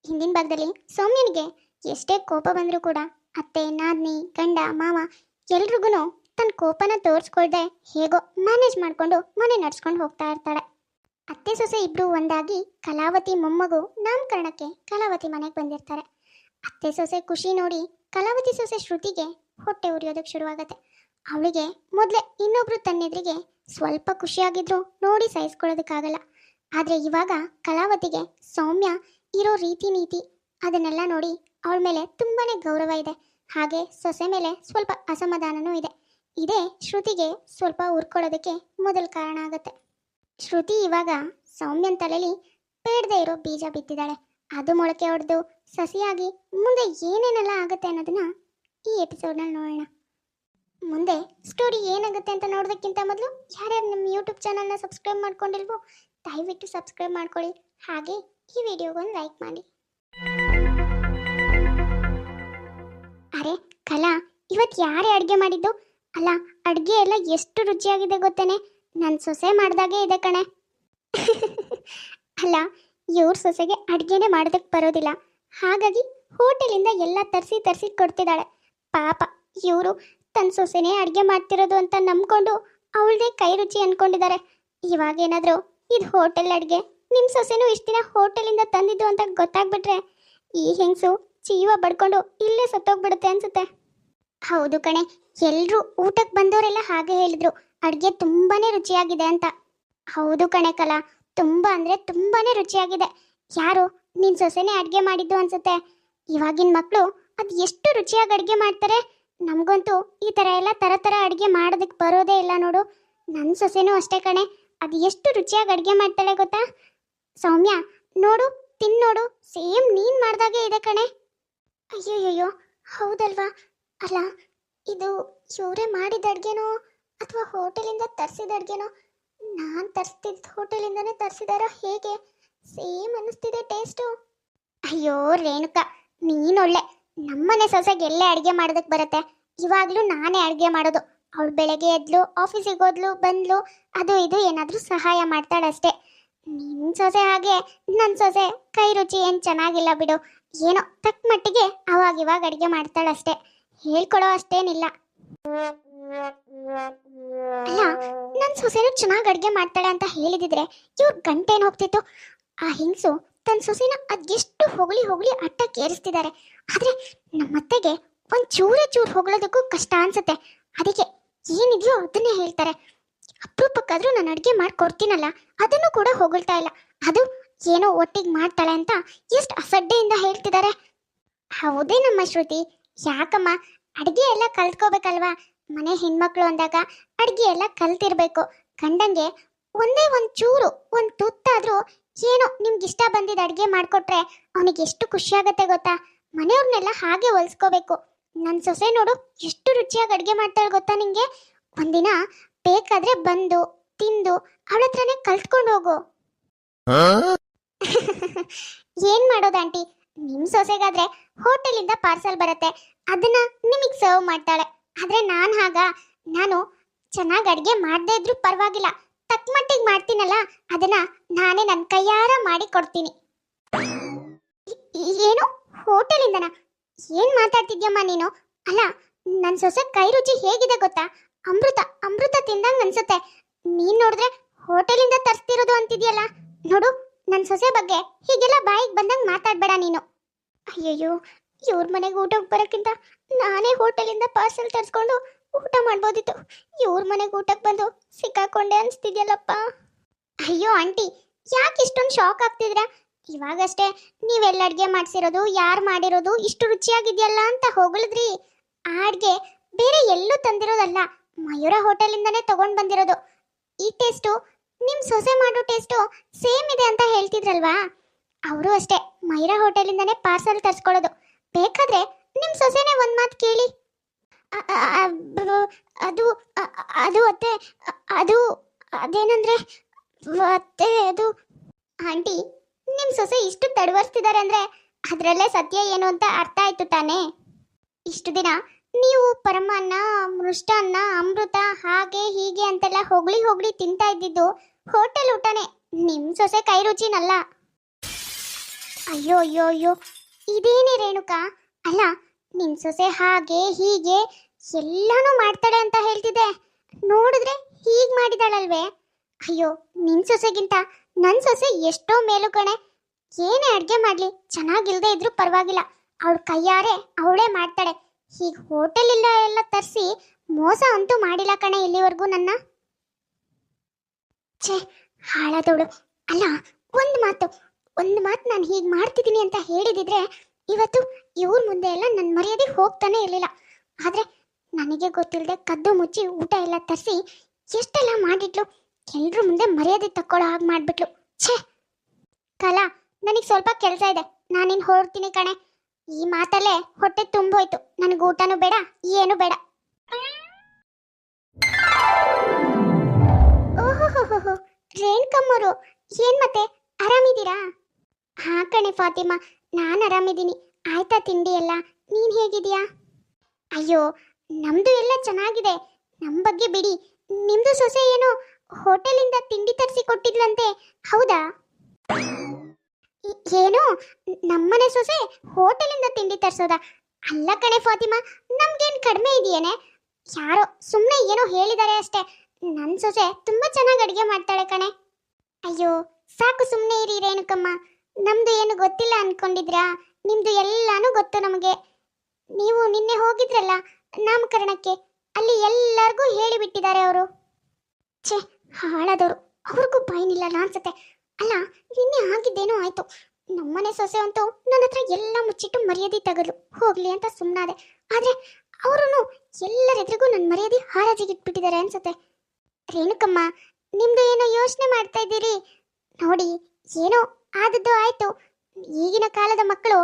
ಹಿಂದಿನ ಭಾಗದಲ್ಲಿ ಸೌಮ್ಯನಿಗೆ ಎಷ್ಟೇ ಕೋಪ ಬಂದರೂ ಕೂಡ ಅತ್ತೆ ನಾದ್ನಿ ಗಂಡ ಮಾವ ಎಲ್ರಿಗೂ ತನ್ನ ಕೋಪನ ತೋರಿಸ್ಕೊಳ್ದೆ ಹೇಗೋ ಮ್ಯಾನೇಜ್ ಮಾಡಿಕೊಂಡು ಮನೆ ನಡ್ಸ್ಕೊಂಡು ಹೋಗ್ತಾ ಇರ್ತಾಳೆ. ಅತ್ತೆ ಸೊಸೆ ಇಬ್ರು ಒಂದಾಗಿ ಕಲಾವತಿ ಮೊಮ್ಮಗು ನಾಮಕರಣಕ್ಕೆ ಕಲಾವತಿ ಮನೆಗೆ ಬಂದಿರ್ತಾರೆ. ಅತ್ತೆ ಸೊಸೆ ಖುಷಿ ನೋಡಿ ಕಲಾವತಿ ಸೊಸೆ ಶ್ರುತಿಗೆ ಹೊಟ್ಟೆ ಉರಿಯೋದಕ್ಕೆ ಶುರುವಾಗತ್ತೆ. ಅವಳಿಗೆ ಮೊದಲೇ ಇನ್ನೊಬ್ರು ತನ್ನೆದ್ರಿಗೆ ಸ್ವಲ್ಪ ಖುಷಿಯಾಗಿದ್ರು ನೋಡಿ ಸಹಿಸ್ಕೊಳ್ಳೋದಕ್ಕಾಗಲ್ಲ. ಆದರೆ ಇವಾಗ ಕಲಾವತಿಗೆ ಸೌಮ್ಯ ಇರೋ ರೀತಿ ನೀತಿ ಅದನ್ನೆಲ್ಲ ನೋಡಿ ಅವಳ ಮೇಲೆ ತುಂಬಾನೇ ಗೌರವ ಇದೆ. ಹಾಗೆ ಸೊಸೆ ಮೇಲೆ ಸ್ವಲ್ಪ ಅಸಮಾಧಾನನೂ ಇದೆ. ಇದೇ ಶ್ರುತಿಗೆ ಸ್ವಲ್ಪ ಉರ್ಕೊಳ್ಳೋದಕ್ಕೆ ಮೊದಲ ಕಾರಣ ಆಗತ್ತೆ. ಶ್ರುತಿ ಇವಾಗ ಸೌಮ್ಯನ ತಲೆಯಲ್ಲಿ ಬೇಡದೇ ಇರೋ ಬೀಜ ಬಿತ್ತಿದ್ದಾಳೆ. ಅದು ಮೊಳಕೆ ಹೊಡೆದು ಸಸಿಯಾಗಿ ಮುಂದೆ ಏನೇನೆಲ್ಲ ಆಗುತ್ತೆ ಅನ್ನೋದನ್ನ ಈ ಎಪಿಸೋಡ್ನಲ್ಲಿ ನೋಡೋಣ. ಮುಂದೆ ಸ್ಟೋರಿ ಏನಾಗುತ್ತೆ ಅಂತ ನೋಡೋದಕ್ಕಿಂತ ಮೊದಲು ಯಾರ್ಯಾರು ನಮ್ಮ ಯೂಟ್ಯೂಬ್ ಚಾನಲ್ನ ಸಬ್ಸ್ಕ್ರೈಬ್ ಮಾಡ್ಕೊಂಡಿಲ್ವೋ ದಯವಿಟ್ಟು ಸಬ್ಸ್ಕ್ರೈಬ್ ಮಾಡ್ಕೊಳ್ಳಿ. ಹಾಗೆ ಈ ವಿಡಿಯೋಗೊಂದು ಲೈಕ್ ಮಾಡಿ. ಅರೆ ಕಲಾ, ಇವತ್ತು ಯಾರೇ ಅಡುಗೆ ಮಾಡಿದ್ದು? ಅಲ್ಲ, ಅಡುಗೆ ಎಲ್ಲ ಎಷ್ಟು ರುಚಿಯಾಗಿದೆ ಗೊತ್ತೇನೆ? ನನ್ನ ಸೊಸೆ ಮಾಡ್ದಾಗೆ ಇದೆ ಕಣೆ. ಅಲ್ಲ, ಇವ್ರ ಸೊಸೆಗೆ ಅಡುಗೆನೇ ಮಾಡೋದಕ್ಕೆ ಬರೋದಿಲ್ಲ. ಹಾಗಾಗಿ ಹೋಟೆಲಿಂದ ಎಲ್ಲ ತರಿಸಿ ಕೊಡ್ತಿದ್ದಾಳೆ. ಪಾಪ ಇವರು ತನ್ನ ಸೊಸೆನೇ ಅಡುಗೆ ಮಾಡ್ತಿರೋದು ಅಂತ ನಂಬ್ಕೊಂಡು ಅವಳದೇ ಕೈ ರುಚಿ ಅಂದ್ಕೊಂಡಿದ್ದಾರೆ. ಇವಾಗೇನಾದರೂ ಇದು ಹೋಟೆಲ್ ಅಡುಗೆ, ನಿಮ್ಮ ಸೊಸೆನೂ ಇಷ್ಟು ದಿನ ಹೋಟೆಲಿಂದ ತಂದಿದ್ದು ಅಂತ ಗೊತ್ತಾಗ್ಬಿಟ್ರೆ ಈ ಹೆಂಗಸು ಜೀವ ಬಡ್ಕೊಂಡು ಇಲ್ಲೇ ಸತ್ತೋಗ್ಬಿಡುತ್ತೆ ಅನ್ಸುತ್ತೆ. ಹೌದು ಕಣೆ, ಎಲ್ಲರೂ ಊಟಕ್ಕೆ ಬಂದವರೆಲ್ಲ ಹಾಗೆ ಹೇಳಿದ್ರು, ಅಡುಗೆ ತುಂಬಾನೇ ರುಚಿಯಾಗಿದೆ ಅಂತ. ಹೌದು ಕಣೆ ಕಲಾ, ತುಂಬಾ ಅಂದರೆ ತುಂಬಾನೇ ರುಚಿಯಾಗಿದೆ. ಯಾರು ನಿನ್ನ ಸೊಸೆನೇ ಅಡುಗೆ ಮಾಡಿದ್ದು ಅನ್ಸುತ್ತೆ. ಇವಾಗಿನ ಮಕ್ಕಳು ಅದು ಎಷ್ಟು ರುಚಿಯಾಗಿ ಅಡುಗೆ ಮಾಡ್ತಾರೆ. ನಮಗಂತೂ ಈ ಥರ ಎಲ್ಲ ಥರ ಅಡುಗೆ ಮಾಡೋದಕ್ಕೆ ಬರೋದೇ ಇಲ್ಲ ನೋಡು. ನನ್ನ ಸೊಸೆನೂ ಅಷ್ಟೇ ಕಣೆ, ಅದು ಎಷ್ಟು ರುಚಿಯಾಗಿ ಅಡುಗೆ ಮಾಡ್ತಾಳೆ ಗೊತ್ತಾ? ಸೌಮ್ಯ ನೋಡು, ತಿನ್ನೋಡು, ಸೇಮ್ ನೀನು ಮಾಡ್ದಾಗೆ ಇದೆ ಕಣೆ. ಅಯ್ಯೋಯ್ಯೋ, ಹೌದಲ್ವಾ? ಅಲ್ಲ, ಇದು ಇವರೇ ಮಾಡಿದ ಅಡುಗೆನೋ ಅಥವಾ ಹೋಟೆಲಿಂದ ತರಿಸಿದ ಅಡುಗೆನೋ? ನಾನು ತರಿಸ್ತಿದ್ದ ಹೋಟೆಲಿಂದನೇ ತರಿಸಿದಾರೋ ಹೇಗೆ? ಸೇಮ್ ಅನ್ನಿಸ್ತಿದೆ ಟೇಸ್ಟು. ಅಯ್ಯೋ ರೇಣುಕಾ, ನೀನೊಳ್ಳೆ. ನಮ್ಮನೆ ಸೊಸೆಗೆ ಎಲ್ಲೇ ಅಡುಗೆ ಮಾಡೋದಕ್ಕೆ ಬರುತ್ತೆ. ಇವಾಗಲೂ ನಾನೇ ಅಡುಗೆ ಮಾಡೋದು. ಅವಳು ಬೆಳಗ್ಗೆ ಎದ್ಲು, ಆಫೀಸಿಗೆ ಹೋದ್ಲು, ಬಂದ್ಲು, ಅದು ಇದು ಏನಾದರೂ ಸಹಾಯ ಮಾಡ್ತಾಳಷ್ಟೇ. ನಿನ್ನ ಸೊಸೆ ಹಾಗೆ ನನ್ನ ಸೊಸೆ ಕೈ ರುಚಿ ಏನು ಚೆನ್ನಾಗಿಲ್ಲ ಬಿಡು. ಏನೋ ತಕ್ಕ ಮಟ್ಟಿಗೆ ಅವಾಗಿವಾಗ ಅಡುಗೆ ಮಾಡ್ತಾಳಷ್ಟೇ, ಹೇಳ್ಕೊಡೋ ಅಷ್ಟೇನಿಲ್ಲ. ಅಲ್ಲ, ನನ್ನ ಸೊಸೆನೂ ಚೆನ್ನಾಗಿ ಅಡುಗೆ ಮಾಡ್ತಾಳೆ ಅಂತ ಹೇಳಿದಿದ್ರೆ ಇವ್ರ ಗಂಟೇನು ಹೋಗ್ತಿತ್ತು. ಆ ಹಿಂಗ್ಸು ತನ್ನ ಸೊಸೆನ ಅದೆಷ್ಟು ಹೊಗಳಿ ಅಟ್ಟಕ್ಕೇರಿಸ್ತಿದ್ದಾರೆ. ಆದರೆ ನಮ್ಮತ್ತೆಗೆ ಒಂದು ಚೂರು ಹೊಗಳೋದಕ್ಕೂ ಕಷ್ಟ ಅನ್ಸುತ್ತೆ. ಅದಕ್ಕೆ ಏನಿದೆಯೋ ಅದನ್ನೇ ಹೇಳ್ತಾರೆ. ಅಪರೂಪಕ್ಕಾದ್ರೂ ನಾನು ಅಡುಗೆ ಮಾಡಿಕೊಡ್ತೀನಲ್ಲ, ಅದನ್ನು ಕೂಡ ಹೊಗಳ್ತಾ ಇಲ್ಲ. ಅದು ಏನೋ ಒಟ್ಟಿಗೆ ಮಾಡ್ತಾಳೆ ಅಂತ ಎಷ್ಟು ಅಸಡ್ಡೆಯಿಂದ ಹೇಳ್ತಿದ್ದಾರೆ. ಹೌದೇ ನಮ್ಮ ಶ್ರುತಿ, ಯಾಕಮ್ಮ ಅಡುಗೆ ಎಲ್ಲ ಕಲ್ತ್ಕೋಬೇಕಲ್ವಾ? ಮನೆ ಹೆಣ್ಮಕ್ಳು ಅಂದಾಗ ಅಡುಗೆ ಎಲ್ಲ ಕಲ್ತಿರ್ಬೇಕು. ಗಂಡಂಗೆ ಒಂದೇ ಒಂದು ಚೂರು, ಒಂದು ತುತ್ತಾದ್ರೂ ಏನೋ ನಿಮ್ಗೆ ಇಷ್ಟ ಬಂದಿದ್ದು ಅಡುಗೆ ಮಾಡಿಕೊಟ್ರೆ ಅವನಿಗೆ ಎಷ್ಟು ಖುಷಿಯಾಗತ್ತೆ ಗೊತ್ತಾ? ಮನೆಯವ್ರನ್ನೆಲ್ಲ ಹಾಗೆ ಹೊಲಿಸ್ಕೋಬೇಕು. ನನ್ನ ಸೊಸೆ ನೋಡು ಎಷ್ಟು ರುಚಿಯಾಗಿ ಅಡುಗೆ ಮಾಡ್ತಾಳೆ ಗೊತ್ತಾ ನಿಂಗೆ? ಒಂದಿನ ಬೇಕಾದ್ರೆ ಬಂದು ತಿಂದು ಅವಳ ಹತ್ರನೇ ಕಲ್ತ್ಕೊಂಡು ಹೋಗು. ಏನ್ ಮಾಡೋದು ಆಂಟಿ, ನಿಮ್ಮ ಸೊಸೆಗಾದ್ರೆ ಹೋಟೆಲಿಂದ ಪಾರ್ಸಲ್ ಬರುತ್ತೆ, ಅದನ್ನ ನಿಮಗೆ ಸರ್ವ್ ಮಾಡ್ತಾಳೆ. ಆದ್ರೆ ನಾನು ಚೆನ್ನಾಗಿ ಅಡುಗೆ ಮಾಡದೇ ಇದ್ರೂ ಪರವಾಗಿಲ್ಲ, ತಕ್ಕ ಮಟ್ಟಿಗೆ ಮಾಡ್ತೀನಲ್ಲ, ಅದನ್ನ ನಾನೇ ನನ್ನ ಕೈಯಾರ ಮಾಡಿ ಕೊಡ್ತೀನಿ. ಏನು ಹೋಟೆಲಿಂದನಾ? ಏನ್ ಮಾತಾಡ್ತಿದ್ಯಮ್ಮ ನೀನು? ಅಲ್ಲ, ನನ್ನ ಸೊಸೆ ಕೈ ರುಚಿ ಹೇಗಿದೆ ಗೊತ್ತಾ? ಅಮೃತ ತಿಂದಂಗ ಅನ್ಸುತ್ತೆ. ನೀನ್ ನೋಡಿದ್ರೆ ಹೋಟೆಲಿಂದ ತರಿಸ್ತಿರೋದು ಅಂತಿದ್ಯಲ್ಲ. ನೋಡು, ನನ್ನ ಸೊಸೆ ಬಗ್ಗೆ ಹೀಗೆಲ್ಲ ಬಾಯಿಗೆ ಬಂದಂಗ ಮಾತಾಡ್ಬೇಡ ನೀನು. ಅಯ್ಯಯ್ಯೋ, ಇವ್ರ ಮನೆಗೆ ಊಟಕ್ಕೆ ಬರೋಕ್ಕಿಂತ ನಾನೇ ಹೋಟೆಲಿಂದ ಪಾರ್ಸೆಲ್ ತರಿಸ್ಕೊಂಡು ಊಟ ಮಾಡ್ಬೋದಿತ್ತು. ಇವ್ರ ಮನೆಗೆ ಊಟಕ್ಕೆ ಬಂದು ಸಿಕ್ಕಾಕೊಂಡೆ ಅನ್ಸ್ತಿದ್ಯಲ್ಲಪ್ಪ. ಅಯ್ಯೋ ಆಂಟಿ, ಯಾಕೆ ಇಷ್ಟೊಂದು ಶಾಕ್ ಆಗ್ತಿದ್ರ? ಇವಾಗಷ್ಟೇ ನೀವೆಲ್ಲ ಅಡುಗೆ ಮಾಡಿಸಿರೋದು, ಯಾರು ಮಾಡಿರೋದು ಇಷ್ಟು ರುಚಿಯಾಗಿದೆಯಲ್ಲ ಅಂತ ಹೊಗಳಿದ್ರಿ. ಆ ಅಡುಗೆ ಬೇರೆ ಎಲ್ಲೂ ತಂದಿರೋದಲ್ಲ, ಮಯೂರ ಹೋಟೆಲಿಂದನೇ ತಗೊಂಡು ಬಂದಿರೋದು. ಈ ಟೇಸ್ಟು ನಿಮ್ಮ ಸೊಸೆ ಮಾಡೋ ಟೇಸ್ಟು ಸೇಮ್ ಇದೆ ಅಂತ ಹೇಳ್ತಿದ್ರಲ್ವಾ? ಅವರು ಅಷ್ಟೇ ಮಯೂರ ಹೋಟೆಲಿಂದನೇ ಪಾರ್ಸಲ್ ತರಿಸ್ಕೊಳ್ಳೋದು. ಬೇಕಾದ್ರೆ ನಿಮ್ಮ ಸೊಸೆನೇ ಒಂದು ಮಾತು ಕೇಳಿ. ಅದು ಅದು ಅತ್ತೆ, ಅದು ಅದೇನಂದ್ರೆ ಅತ್ತೆ, ಅದು ಆಂಟಿ, ನಿಮ್ಮ ಸೊಸೆ ಇಷ್ಟು ತಡವರ್ಸ್ತಿದ್ದಾರೆ ಅಂದರೆ ಅದರಲ್ಲೇ ಸತ್ಯ ಏನು ಅಂತ ಅರ್ಥ ಆಯ್ತು ತಾನೇ? ಇಷ್ಟು ದಿನ ನೀವು ಪರಮಾನ್ನ, ಮೃಷ್ಟಾನ್ನ, ಅಮೃತ ಹಾಗೆ ಹೀಗೆ ಅಂತೆಲ್ಲ ಹೊಗಳಿ ತಿಂತಾ ಇದ್ದಿದ್ದು ಹೋಟೆಲ್ ಊಟನೇ. ನಿಮ್ಮ ಸೊಸೆ ಕೈ ರುಚಿನಲ್ಲ. ಅಯ್ಯೋ ಅಯ್ಯೋ ಅಯ್ಯೋ, ಇದೇನೇ ರೇಣುಕಾ? ಅಲ್ಲ, ನಿನ್ ಸೊಸೆ ಹಾಗೆ ಹೀಗೆ ಎಲ್ಲಾನು ಮಾಡ್ತಾಳೆ ಅಂತ ಹೇಳ್ತಿದ್ದೆ, ನೋಡಿದ್ರೆ ಹೀಗ್ ಮಾಡಿದಾಳಲ್ವೇ? ಅಯ್ಯೋ, ನಿನ್ ಸೊಸೆಗಿಂತ ನನ್ ಸೊಸೆ ಎಷ್ಟೋ ಮೇಲು ಕಣೆ. ಏನೇ ಅಡ್ಗೆ ಮಾಡ್ಲಿ ಚೆನ್ನಾಗಿಲ್ದೇ ಇದ್ರೂ ಪರವಾಗಿಲ್ಲ, ಅವಳ ಕೈಯಾರೆ ಅವಳೇ ಮಾಡ್ತಾಳೆ. ಹೀಗ್ ಹೋಟೆಲ್ ಇಲ್ಲ ಎಲ್ಲ ತರಿಸಿ ಮೋಸ ಅಂತೂ ಮಾಡಿಲ್ಲ ಕಣೆ ಇಲ್ಲಿವರೆಗೂ ನನ್ನ. ಛೇ, ಹಾಳಾದವಳು. ಅಲ್ಲ, ಒಂದು ಮಾತು ನಾನು ಹೀಗೆ ಮಾಡ್ತಿದ್ದೀನಿ ಅಂತ ಹೇಳಿದಿದ್ರೆ ಇವತ್ತು ಇವ್ರ ಮುಂದೆ ಎಲ್ಲ ನನ್ನ ಮರ್ಯಾದೆ ಹೋಗ್ತಾನೆ ಇರಲಿಲ್ಲ. ಆದ್ರೆ ನನಗೆ ಗೊತ್ತಿಲ್ಲದೆ ಕದ್ದು ಮುಚ್ಚಿ ಊಟ ಎಲ್ಲ ತರಿಸಿ ಎಷ್ಟೆಲ್ಲ ಮಾಡಿಟ್ಲು, ಎಲ್ರ ಮುಂದೆ ಮರ್ಯಾದೆ ತಕ್ಕೊಳ್ಳೋ ಹಾಗೆ ಮಾಡ್ಬಿಟ್ಲು. ಛೇ ಕಲಾ, ನನಗೆ ಸ್ವಲ್ಪ ಕೆಲಸ ಇದೆ, ನಾನಿನ್ ಹೊರಡ್ತೀನಿ ಕಣೆ. ಈ ಮಾತಲ್ಲೇ ಹೊಟ್ಟೆ ತುಂಬೋಯ್ತು, ನನಗೆ ಊಟನೂ ಬೇಡ ಏನು ಬೇಡ. ಓಹೋ, ರೇಣುಕಮ್ಮರು, ಏನ್ ಮತ್ತೆ ಆರಾಮಿದ್ದೀರಾ? ಹಾ ಕಣೆ ಫಾತಿಮಾ, ನಾನು ಆರಾಮಿದ್ದೀನಿ. ಆಯ್ತಾ ತಿಂಡಿ ಎಲ್ಲ? ನೀನ್ ಹೇಗಿದೀಯಾ? ಅಯ್ಯೋ, ನಮ್ದು ಎಲ್ಲ ಚೆನ್ನಾಗಿದೆ. ನಮ್ಮ ಬಗ್ಗೆ ಬಿಡಿ, ನಿಮ್ದು ಸೊಸೆ ಏನೋ ಹೋಟೆಲಿಂದ ತಿಂಡಿ ತರಿಸಿ ಕೊಟ್ಟಿದ್ಲಂತೆ, ಹೌದಾ? ಏನು, ನಮ್ಮನೆ ಸೊಸೆ ಹೋಟೆಲಿಂದ ತಿಂಡಿ ತರಿಸೋದಾ? ಅಲ್ಲ ಕಣೆ ಫಾತಿಮಾ, ನಮ್ಗೇನು ಕಡಿಮೆ ಇದೆಯೇನೆ? ಯಾರೋ ಸುಮ್ಮನೆ ಏನೋ ಹೇಳಿದ್ದಾರೆ ಅಷ್ಟೇ. ನನ್ನ ಸೊಸೆ ತುಂಬಾ ಚೆನ್ನಾಗಿ ಅಡುಗೆ ಮಾಡ್ತಾಳೆ ಕಣೆ. ಅಯ್ಯೋ ಸಾಕು, ಸುಮ್ಮನೆ ಇರಿ ರೇಣುಕಮ್ಮ. ನಮ್ದು ಏನು ಗೊತ್ತಿಲ್ಲ ಅನ್ಕೊಂಡಿದ್ರಾ? ನಿಮ್ದು ಎಲ್ಲಾನು ಗೊತ್ತು ನಮಗೆ. ನೀವು ನಿನ್ನೆ ಹೋಗಿದ್ರಲ್ಲ ನಾಮಕರಣಕ್ಕೆ, ಅಲ್ಲಿ ಎಲ್ಲರಿಗೂ ಹೇಳಿಬಿಟ್ಟಿದ್ದಾರೆ ಅವರು. ಛೇ, ಹಾಳಾದವರು, ಅವ್ರಿಗೂ ಬಾಯಿನಿಲ್ಲಲ್ಲ ಅನ್ಸುತ್ತೆ. ಅಲ್ಲ, ನಿನ್ನೆ ಆಗಿದ್ದೇನೋ ಆಯ್ತು. ನಮ್ಮನೆ ಸೊಸೆ ಅಂತೂ ನನ್ನ ಹತ್ರ ಎಲ್ಲ ಮುಚ್ಚಿಟ್ಟು ಮರ್ಯಾದೆ ತಗಲು ಹೋಗ್ಲಿ ಅಂತ ಸುಮ್ಮನಾದೆ. ಆದ್ರೆ ಅವರು ಎಲ್ಲರೆದ್ರಿಗೂ ನನ್ನ ಮರ್ಯಾದೆ ಹಾರಾಜಿಗಿಟ್ಬಿಟ್ಟಿದ್ದಾರೆ ಅನ್ಸುತ್ತೆ. ರೇಣುಕಮ್ಮ, ನಿಮ್ದು ಏನೋ ಯೋಚನೆ ಮಾಡ್ತಾ ಇದ್ದೀರಿ ನೋಡಿ. ಏನೋ ಆದದ್ದು ಆಯ್ತು. ಈಗಿನ ಕಾಲದ ಮಕ್ಕಳು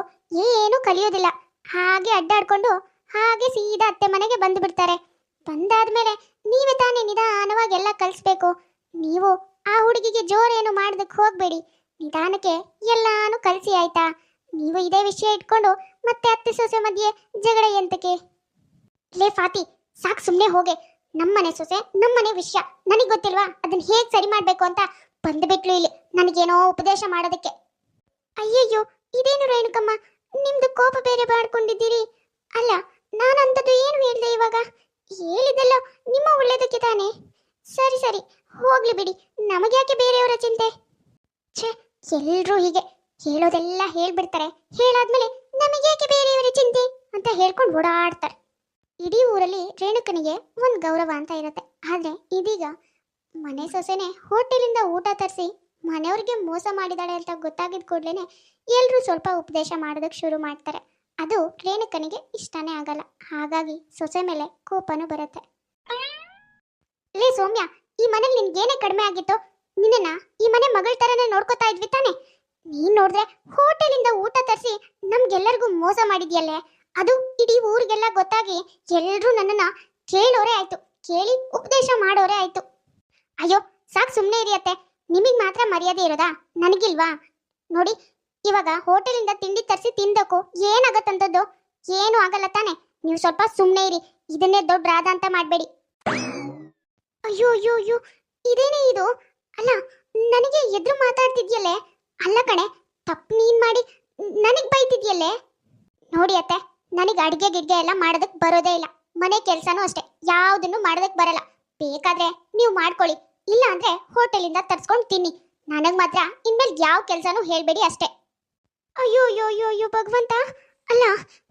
ಏನು ಕಲಿಯೋದಿಲ್ಲ, ಹಾಗೆ ಅಡ್ಡಾಡ್ಕೊಂಡು ಹಾಗೆ ಸೀದಾ ಅತ್ತೆ ಮನೆಗೆ ಬಂದು ಬಿಡ್ತಾರೆ. ಬಂದಾದ್ಮೇಲೆ ನೀವೇ ತಾನೇ ನಿಧಾನವಾಗಿ ಎಲ್ಲ ಕಲಿಸ್ಬೇಕು. ನೀವು ಆ ಹುಡುಗಿಗೆ ಜೋರೇನು ಮಾಡೋದಕ್ಕೆ ಹೋಗ್ಬೇಡಿ, ನಿಧಾನಕ್ಕೆ ಎಲ್ಲಾನು ಕಲಿಸಿ ಆಯ್ತಾ? ನೀವು ಇದೇ ವಿಷಯ ಇಟ್ಕೊಂಡು ಮತ್ತೆ ಅತ್ತೆ ಸೊಸೆ ಮಧ್ಯೆ ಜಗಳ ಎಂತಕ್ಕೆ? ಲೇ ಫಾತಿ, ಸಾಕು ಸುಮ್ಮನೆ ಹೋಗೆ. ನಮ್ಮನೆ ಸೊಸೆ ನಮ್ಮನೆ ವಿಷಯ ನನಗೆ ಗೊತ್ತಿಲ್ವಾ? ಅದನ್ನ ಹೇಗೆ ಸರಿ ಮಾಡ್ಬೇಕು ಅಂತ ಬಂದ್ಬಿಟ್ಲು ಇಲ್ಲಿ ನನಗೇನೋ ಉಪದೇಶ ಮಾಡೋದಕ್ಕೆ. ಅಯ್ಯಯ್ಯೋ, ಇದೇನು ರೇಣುಕಮ್ಮ, ನಿಮ್ದು ಕೋಪ ಬೇರೆ ಮಾಡ್ಕೊಂಡಿದ್ದೀರಿ. ಅಲ್ಲ, ನಾನಂತದ್ದು ಏನು ಹೇಳಿದೆ ಇವಾಗ? ಹೇಳಿದೆಲ್ಲ ನಿಮ್ಮ ಒಳ್ಳೇದಕ್ಕೆ ತಾನೇ. ಸರಿ ಸರಿ, ಹೋಗ್ಲಿ ಬಿಡಿ, ನಮಗೆ ಯಾಕೆ ಬೇರೆಯವರ ಚಿಂತೆ? ಛೇ, ಎಲ್ರೂ ಹೀಗೆ ಹೇಳೋದೆಲ್ಲ ಹೇಳ್ಬಿಡ್ತಾರೆ, ಹೇಳಾದ್ಮೇಲೆ ನಮಗೆ ಯಾಕೆ ಬೇರೆಯವರ ಚಿಂತೆ ಅಂತ ಹೇಳ್ಕೊಂಡು ಓಡಾಡ್ತಾರೆ. ಇಡೀ ಊರಲ್ಲಿ ರೇಣುಕನಿಗೆ ಒಂದು ಗೌರವ ಅಂತ ಇರುತ್ತೆ. ಆದ್ರೆ ಇದೀಗ ಮನೆ ಸೊಸೆನೆ ಹೋಟೆಲಿಂದ ಊಟ ತರಿಸಿ ಮನೆಯವ್ರಿಗೆ ಮೋಸ ಮಾಡಿದಾಳೆ ಅಂತ ಗೊತ್ತಾಗಿದ್ ಕೂಡ್ಲೇನೆ ಎಲ್ರೂ ಸ್ವಲ್ಪ ಉಪದೇಶ ಮಾಡೋದಕ್ಕೆ ಶುರು ಮಾಡ್ತಾರೆ. ಅದು ರೇಣುಕನಿಗೆ ಇಷ್ಟನೇ ಆಗಲ್ಲ. ಹಾಗಾಗಿ ಸೊಸೆ ಮೇಲೆ ಕೋಪನೂ ಬರುತ್ತೆ. ಲೇ ಸೌಮ್ಯ, ಈ ಮನೇಲಿ ನಿನ್ಗೇನೇ ಕಡಿಮೆ ಆಗಿತ್ತು? ನಿನ್ನ ಈ ಮನೆ ಮಗಳ ತರನೇ ನೋಡ್ಕೋತಾ ಇದ್ವಿ ತಾನೆ? ನೀನ್ ನೋಡಿದ್ರೆ ಹೋಟೆಲಿಂದ ಊಟ ತರಿಸಿ ನಮ್ಗೆಲ್ಲರಿಗೂ ಮೋಸ ಮಾಡಿದ್ಯಲ್ಲೇ. ಅದು ಇಡೀ ಊರಿಗೆಲ್ಲ ಗೊತ್ತಾಗಿ ಎಲ್ರೂ ನನ್ನನ್ನ ಕೇಳೋರೇ ಆಯ್ತು, ಕೇಳಿ ಉಪದೇಶ ಮಾಡೋರೇ ಆಯ್ತು. ಅಯ್ಯೋ ಸಾಕು, ಸುಮ್ಮನೆ ಇರಿಯತ್ತೆ. ನಿಮಗೆ ಮಾತ್ರ ಮರ್ಯಾದೆ ಇರೋದಾ? ನನಗಿಲ್ವಾ? ನೋಡಿ, ಇವಾಗ ಹೋಟೆಲಿಂದ ತಿಂಡಿ ತರಿಸಿ ತಿನ್ಬೇಕು, ಏನಾಗತ್ತಂತದ್ದು? ಏನು ಆಗಲ್ಲ ತಾನೆ. ನೀವು ಸ್ವಲ್ಪ ಸುಮ್ಮನೆ ಇರಿ, ಇದನ್ನೇ ದೊಡ್ಡ ರಾಧ ಅಂತ ಮಾಡಬೇಡಿ. ಅಯ್ಯೋ ಅಯ್ಯೋ ಅಯ್ಯೋ, ಇದೇನೇ ಇದು? ಅಲ್ಲ, ನನಗೆ ಎದುರು ಮಾತಾಡ್ತಿದ್ಯಲ್ಲೇ? ಅಲ್ಲ ಕಣೆ, ತಪ್ಪು ನೀನ್ ಮಾಡಿ ನನಗೆ ಬೈತಿದ್ಯಲ್ಲೇ? ನೋಡಿ ಅತ್ತೆ, ನನಗೆ ಅಡುಗೆ ಗಿಡ್ಗೆ ಎಲ್ಲ ಮಾಡೋದಕ್ಕೆ ಬರೋದೇ ಇಲ್ಲ. ಮನೆ ಕೆಲಸನೂ ಅಷ್ಟೇ, ಯಾವುದನ್ನು ಮಾಡೋದಕ್ಕೆ ಬರಲ್ಲ. ಬೇಕಾದ್ರೆ ನೀವು ಮಾಡ್ಕೊಳ್ಳಿ, ಇಲ್ಲ ಅಂದ್ರೆ ಹೋಟೆಲಿಂದ ತರಿಸ್ಕೊಂಡು ತಿನ್ನಿ. ನನಗೆ ಮಾತ್ರ ಇನ್ಮೇಲೆ ಯಾವ ಕೆಲಸನೂ ಹೇಳ್ಬೇಡಿ ಅಷ್ಟೇ. ಅಯ್ಯೋ ಅಯ್ಯೋ ಅಯ್ಯೋ ಅಯ್ಯೋ ಭಗವಂತ. ಅಲ್ಲ,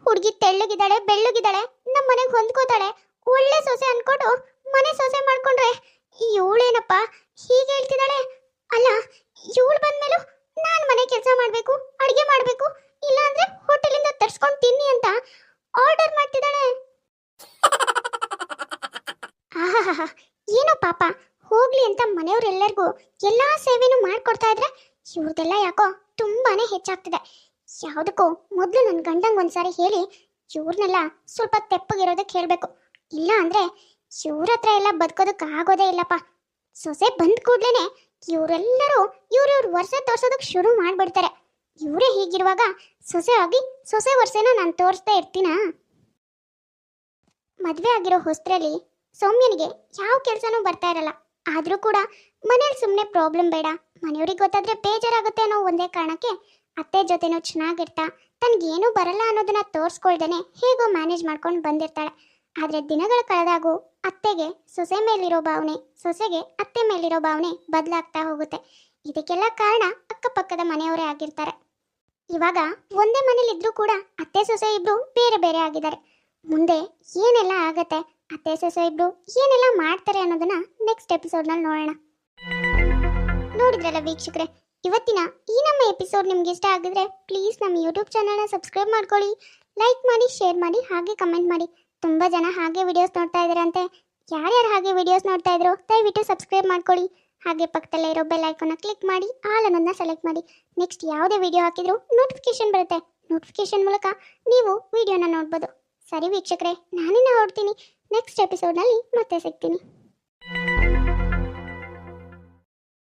ಹುಡುಗಿ ತೆಳ್ಳಗಿದ್ದಾಳೆ, ಬೆಳ್ಳಗಿದ್ದಾಳೆ, ನಮ್ಮ ಮನೆಗೆ ಹೊಂದ್ಕೋತಾಳೆ, ಒಳ್ಳೆ ಸೊಸೆ ಅನ್ಕೊಂಡು ಮನೆ ಸೊಸೆ ಮಾಡ್ಕೊಂಡ್ರೆ ಇವಳೇನಪ್ಪ ಹೀಗೆ ಹೇಳ್ತಿದ್ದಾಳೆ? ಅಲ್ಲ, ಇವಳು ಬಂದ್ಮೇಲೂ ನಾನು ಮನೆ ಕೆಲಸ ಮಾಡಬೇಕು, ಅಡುಗೆ ಮಾಡಬೇಕು, ಇಲ್ಲ ಅಂದ್ರೆ ಹೋಟೆಲಿಂದ ತರಿಸ್ಕೊಂಡು ತಿನ್ನಿ ಅಂತ ಆರ್ಡರ್ ಮಾಡ್ತಿದ್ದಾಳೆ. ಆಹಾ, ಏನೋ ಪಾಪ, ಹೋಗ್ಲಿ ಅಂತ ಮನೆಯವರೆಲ್ಲರಿಗೂ ಎಲ್ಲಾ ಸೇವೆನೂ ಮಾಡ್ಕೊಡ್ತಾ ಇದ್ರೆ ಇವ್ರದೆಲ್ಲ ಯಾಕೋ ತುಂಬಾನೇ ಹೆಚ್ಚಾಗ್ತಿದೆ. ಯಾವುದಕ್ಕೂ ಮೊದಲು ನನ್ನ ಗಂಡಂಗೆ ಒಂದ್ಸಾರಿ ಹೇಳಿ ಇವ್ರನ್ನೆಲ್ಲ ಸ್ವಲ್ಪ ತೆಪ್ಪಗಿರೋದಕ್ಕೆ ಹೇಳಬೇಕು. ಇಲ್ಲ ಅಂದ್ರೆ ಇವ್ರ ಹತ್ರ ಎಲ್ಲ ಬದುಕೋದಕ್ಕೆ ಆಗೋದೇ ಇಲ್ಲಪ್ಪ. ಸೊಸೆ ಬಂದ ಕೂಡ್ಲೇನೆ ಇವರೆಲ್ಲರೂ ಇವ್ರ ವರ್ಷ ತೋರ್ಸೋದಕ್ಕೆ ಶುರು ಮಾಡ್ಬಿಡ್ತಾರೆ. ಇವರೇ ಹೀಗಿರುವಾಗ ಸೊಸೆ ಆಗಿ ಸೊಸೆ ವರ್ಷನ ನಾನು ತೋರಿಸ್ತಾ ಇರ್ತೀನ? ಮದುವೆ ಆಗಿರೋ ಹೊಸ್ತ್ರಲ್ಲಿ ಸೌಮ್ಯನಿಗೆ ಯಾವ ಕೆಲಸನೂ ಬರ್ತಾ ಇರಲ್ಲ. ಆದರೂ ಕೂಡ ಮನೇಲಿ ಸುಮ್ಮನೆ ಪ್ರಾಬ್ಲಮ್ ಬೇಡ, ಮನೆಯವ್ರಿಗೆ ಗೊತ್ತಾದ್ರೆ ಬೇಜಾರಾಗುತ್ತೆ ಅನ್ನೋ ಒಂದೇ ಕಾರಣಕ್ಕೆ ಅತ್ತೆ ಜೊತೆನೂ ಚೆನ್ನಾಗಿರ್ತಾ ತನಗೇನು ಬರಲ್ಲ ಅನ್ನೋದನ್ನ ತೋರಿಸ್ಕೊಳ್ದೇನೆ ಹೇಗೋ ಮ್ಯಾನೇಜ್ ಮಾಡ್ಕೊಂಡು ಬಂದಿರ್ತಾಳೆ. ಆದರೆ ದಿನಗಳು ಕಳೆದಾಗೂ ಅತ್ತೆಗೆ ಸೊಸೆ ಮೇಲಿರೋ ಭಾವನೆ, ಸೊಸೆಗೆ ಅತ್ತೆ ಮೇಲಿರೋ ಭಾವನೆ ಬದಲಾಗ್ತಾ ಹೋಗುತ್ತೆ. ಇದಕ್ಕೆಲ್ಲ ಕಾರಣ ಅಕ್ಕಪಕ್ಕದ ಮನೆಯವರೇ ಆಗಿರ್ತಾರೆ. ಇವಾಗ ಒಂದೇ ಮನೇಲಿದ್ರೂ ಕೂಡ ಅತ್ತೆ ಸೊಸೆ ಇಬ್ರು ಬೇರೆ ಬೇರೆ ಆಗಿದ್ದಾರೆ. ಮುಂದೆ ಏನೆಲ್ಲ ಆಗತ್ತೆ, ಅತ್ತೆ ಸೊಸೆ ಇಬ್ರು ಏನೆಲ್ಲ ಮಾಡ್ತಾರೆ ಅನ್ನೋದನ್ನ ನೆಕ್ಸ್ಟ್ ಎಪಿಸೋಡ್ನಲ್ಲಿ ನೋಡೋಣ. ನೋಡಿದ್ರಲ್ಲ ವೀಕ್ಷಕರೇ, ಇವತ್ತಿನ ಈ ನಮ್ಮ ಎಪಿಸೋಡ್ ನಿಮ್ಗೆ ಇಷ್ಟ ಆಗಿದ್ರೆ ಪ್ಲೀಸ್ ನಮ್ಮ ಯೂಟ್ಯೂಬ್ ಚಾನಲ್ನ ಸಬ್ಸ್ಕ್ರೈಬ್ ಮಾಡ್ಕೊಳ್ಳಿ, ಲೈಕ್ ಮಾಡಿ, ಶೇರ್ ಮಾಡಿ, ಹಾಗೆ ಕಮೆಂಟ್ ಮಾಡಿ. ತುಂಬ ಜನ ಹಾಗೆ ವಿಡಿಯೋಸ್ ನೋಡ್ತಾ ಇದ್ದೀರಂತೆ. ಯಾರ್ಯಾರು ಹಾಗೆ ವಿಡಿಯೋಸ್ ನೋಡ್ತಾ ಇದ್ರು ದಯವಿಟ್ಟು ಸಬ್ಸ್ಕ್ರೈಬ್ ಮಾಡ್ಕೊಳ್ಳಿ. ಹಾಗೆ ಪಕ್ಕದಲ್ಲೇ ಇರೋ ಬೆಲ್ ಐಕಾನ್ನ ಕ್ಲಿಕ್ ಮಾಡಿ ಆಲ್ ಅನ್ನೋದನ್ನ ಸೆಲೆಕ್ಟ್ ಮಾಡಿ. ನೆಕ್ಸ್ಟ್ ಯಾವುದೇ ವಿಡಿಯೋ ಹಾಕಿದ್ರು ನೋಟಿಫಿಕೇಶನ್ ಬರುತ್ತೆ. ನೋಟಿಫಿಕೇಶನ್ ಮೂಲಕ ನೀವು ವಿಡಿಯೋನ ನೋಡ್ಬೋದು. ಸರಿ ವೀಕ್ಷಕರೇ, ನಾನಿನ್ನ ಹೊರಡ್ತೀನಿ. ನೆಕ್ಸ್ಟ್ ಎಪಿಸೋಡ್ನಲ್ಲಿ ಮತ್ತೆ ಸಿಗ್ತೀನಿ.